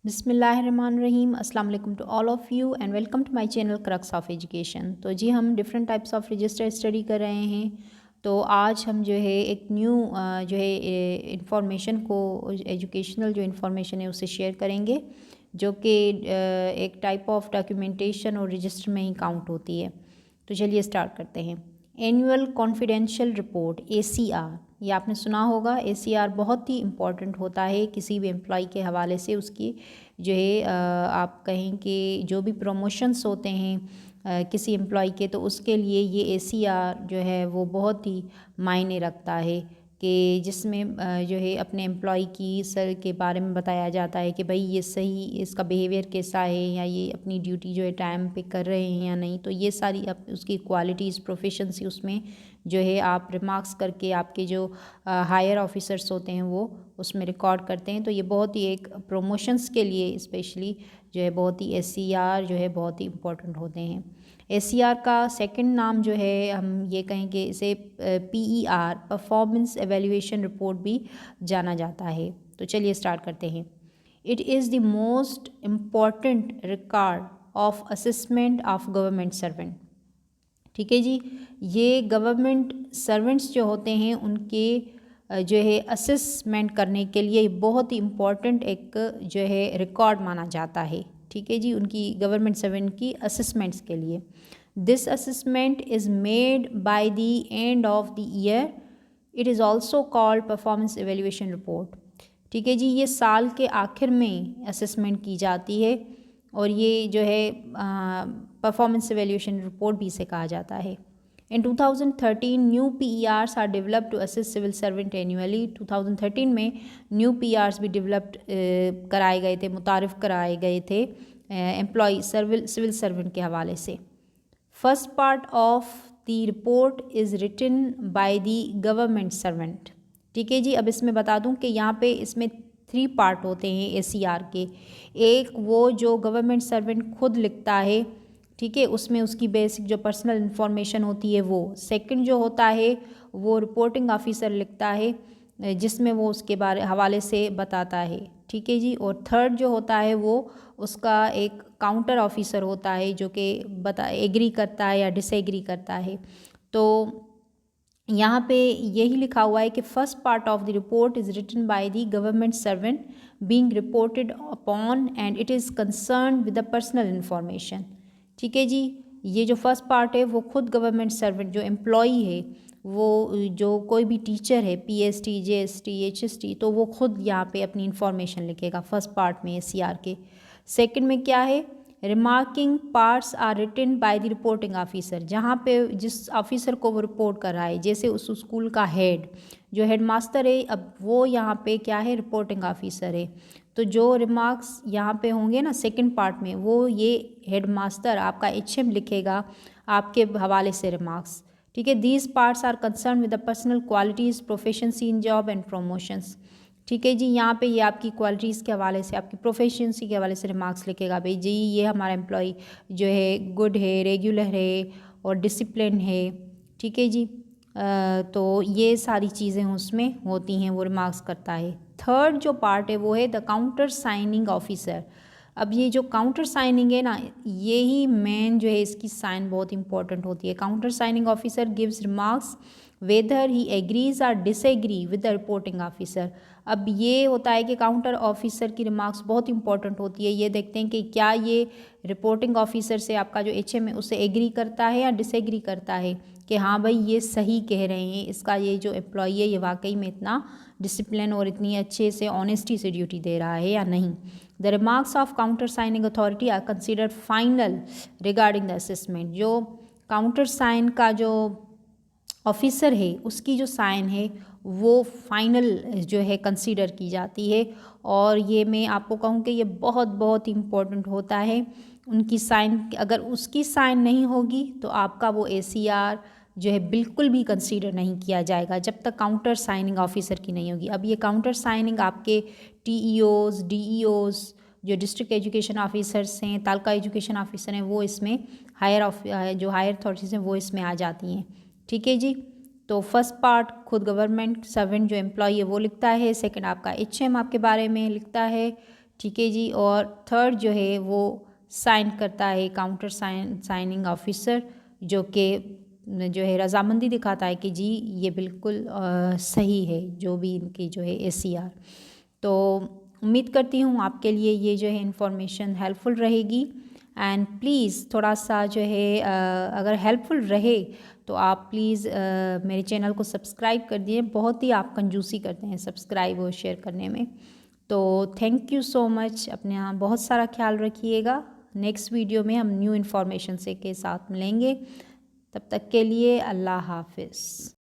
बिस्मिल्लाहिर्रहमानिर्रहीम अस्सलाम वालेकुम to all of you and welcome to my channel Crux of Education. तो जी हम different types of register study कर रहे हैं। तो आज हम जो है एक न्यू जो है इंफॉर्मेशन को एजुकेशनल जो इंफॉर्मेशन है उसे शेयर करेंगे, जो कि एक टाइप ऑफ डॉक्यूमेंटेशन और रजिस्टर में ही काउंट होती है। तो चलिए स्टार्ट करते हैं। एनुअल कॉन्फिडेंशियल रिपोर्ट ACR, ये आपने सुना होगा। ACR बहुत ही इम्पॉर्टेंट होता है किसी भी एम्प्लॉय के हवाले से। उसकी जो है आप कहें कि जो भी प्रमोशंस होते हैं किसी एम्प्लॉय के, तो उसके लिए ये ACR जो है वो बहुत ही मायने रखता है कि जिसमें जो है अपने एम्प्लॉय की सर के बारे में बताया जाता है कि भाई ये सही, इसका बिहेवियर कैसा है, या ये अपनी ड्यूटी जो है टाइम पे कर रहे हैं या नहीं। तो ये सारी उसकी क्वालिटीज़, प्रोफेशंसी उसमें जो है आप रिमार्क्स करके आपके जो हायर ऑफिसर्स होते हैं वो उसमें रिकॉर्ड करते हैं। तो ये बहुत ही एक प्रमोशंस के लिए स्पेशली जो है बहुत ही ACR जो है बहुत ही इम्पोर्टेंट होते हैं। ACR का सेकंड नाम जो है हम ये कहेंगे, इसे PER परफॉर्मेंस एवेल्यूएशन रिपोर्ट भी जाना जाता है। तो चलिए स्टार्ट करते हैं। It is the most important record of assessment of government servant. ठीक है जी, ये गवर्नमेंट सर्वेंट्स जो होते हैं उनके जो है असेसमेंट करने के लिए बहुत ही इम्पॉर्टेंट एक जो है रिकॉर्ड माना जाता है। ठीक है जी, उनकी गवर्नमेंट सर्वेंट की असेसमेंट्स के लिए। This assessment is made by the end of the year. It is also called performance evaluation report. ठीक है जी, ये साल के आखिर में असेसमेंट की जाती है और ये जो है परफॉर्मेंस एवेल्यूएशन रिपोर्ट भी इसे कहा जाता है। In 2013 new PERs are developed to assist civil servant annually. 2013 में न्यू PERs भी डेवलप्ड कराए गए थे, मुतारिफ़ कराए गए थे एम्प्लॉय सिविल सर्वेंट के हवाले से। First part of the report is written by the government servant. ठीक है जी, अब इसमें बता दूं कि यहाँ पे इसमें 3 पार्ट होते हैं ACR के। एक वो जो गवर्नमेंट सर्वेंट खुद लिखता है, ठीक है, उसमें उसकी बेसिक जो पर्सनल इन्फॉर्मेशन होती है वो। सेकंड जो होता है वो रिपोर्टिंग ऑफिसर लिखता है, जिसमें वो उसके बारे हवाले से बताता है। ठीक है जी, और थर्ड जो होता है वो उसका एक काउंटर ऑफिसर होता है जो कि एग्री करता है या डिसएग्री करता है। तो यहाँ पे यही लिखा हुआ है कि first part of the report is written by the government servant being reported upon and it is concern with the personal information. ठीक है जी, ये जो फर्स्ट पार्ट है वो खुद गवर्नमेंट सर्वेंट जो एम्प्लॉय है, वो जो कोई भी टीचर है, PST, JST, HST, तो वो खुद यहाँ पे अपनी इन्फॉर्मेशन लिखेगा फर्स्ट पार्ट में ACR के। सेकंड में क्या है, remarking parts are written by the reporting officer. जहाँ पे जिस ऑफिसर को वो रिपोर्ट कर रहा है, जैसे उस स्कूल का हेड, जो हेड मास्टर है, अब वो यहाँ पे क्या है, रिपोर्टिंग ऑफिसर है। तो जो रिमार्क्स यहाँ पे होंगे ना सेकंड पार्ट में, वो ये हेड मास्टर आपका HM लिखेगा आपके हवाले से रिमार्क्स। ठीक है, these parts are concern with the personal qualities, proficiency in job and promotions. ठीक है जी, यहाँ पे ये आपकी क्वालिटीज़ के हवाले से, आपकी प्रोफेशंसी के हवाले से रिमार्क्स लिखेगा। भाई जी ये हमारा एम्प्लॉय जो है गुड है, रेगुलर है और डिसिप्लिन है। ठीक है जी, तो ये सारी चीज़ें उसमें होती हैं, वो रिमार्क्स करता है। थर्ड जो पार्ट है वो है द काउंटर साइनिंग ऑफिसर। अब ये जो काउंटर साइनिंग है ना, ये ही मेन जो है, इसकी साइन बहुत इंपॉर्टेंट होती है। Counter signing officer gives remarks whether he agrees और disagree with the reporting officer. अब ये होता है कि काउंटर ऑफिसर की रिमार्क्स बहुत इंपॉर्टेंट होती है। ये देखते हैं कि क्या ये रिपोर्टिंग ऑफिसर से आपका जो HM है उससे एग्री करता है या डिसएग्री करता है कि हाँ भाई ये सही कह रहे हैं, इसका ये जो एम्प्लॉय है ये वाकई में इतना डिसिप्लिन और इतनी अच्छे से ऑनेस्टी से ड्यूटी दे रहा है या नहीं। The remarks of counter signing authority are considered final regarding the assessment. जो काउंटर साइन का जो ऑफिसर है उसकी जो साइन है वो फाइनल जो है कंसीडर की जाती है। और ये मैं आपको कहूँ कि ये बहुत बहुत इम्पोर्टेंट होता है। उनकी साइन, अगर उसकी साइन नहीं होगी तो आपका वो ACR जो है बिल्कुल भी कंसीडर नहीं किया जाएगा जब तक काउंटर साइनिंग ऑफिसर की नहीं होगी। अब ये काउंटर साइनिंग आपके TEOs, DEOs, जो डिस्ट्रिक्ट एजुकेशन ऑफिसर्स हैं, तालुका एजुकेशन ऑफिसर हैं, वो इसमें जो हायर अथॉरिटीज़ हैं वो इसमें आ जाती हैं। ठीक है जी, तो फर्स्ट पार्ट खुद गवर्नमेंट सर्वेंट जो एम्प्लॉय है वो लिखता है। सेकंड आपका HM आपके बारे में लिखता है। ठीक है जी। और थर्ड जो है वो साइन करता है काउंटर साइनिंग ऑफिसर, जो कि जो है रजामंदी दिखाता है कि जी ये बिल्कुल सही है जो भी इनकी जो है ACR। तो उम्मीद करती हूँ आपके लिए ये जो है इन्फॉर्मेशन हेल्पफुल रहेगी। एंड प्लीज़ थोड़ा सा जो है अगर हेल्पफुल रहे तो आप प्लीज़ मेरे चैनल को सब्सक्राइब कर दिए। बहुत ही आप कंजूसी करते हैं सब्सक्राइब और शेयर करने में। तो थैंक यू सो मच। अपने यहाँ बहुत सारा ख्याल रखिएगा। नेक्स्ट वीडियो में हम न्यू इन्फॉर्मेशन से के साथ मिलेंगे। तब तक के लिए अल्लाह हाफिज़।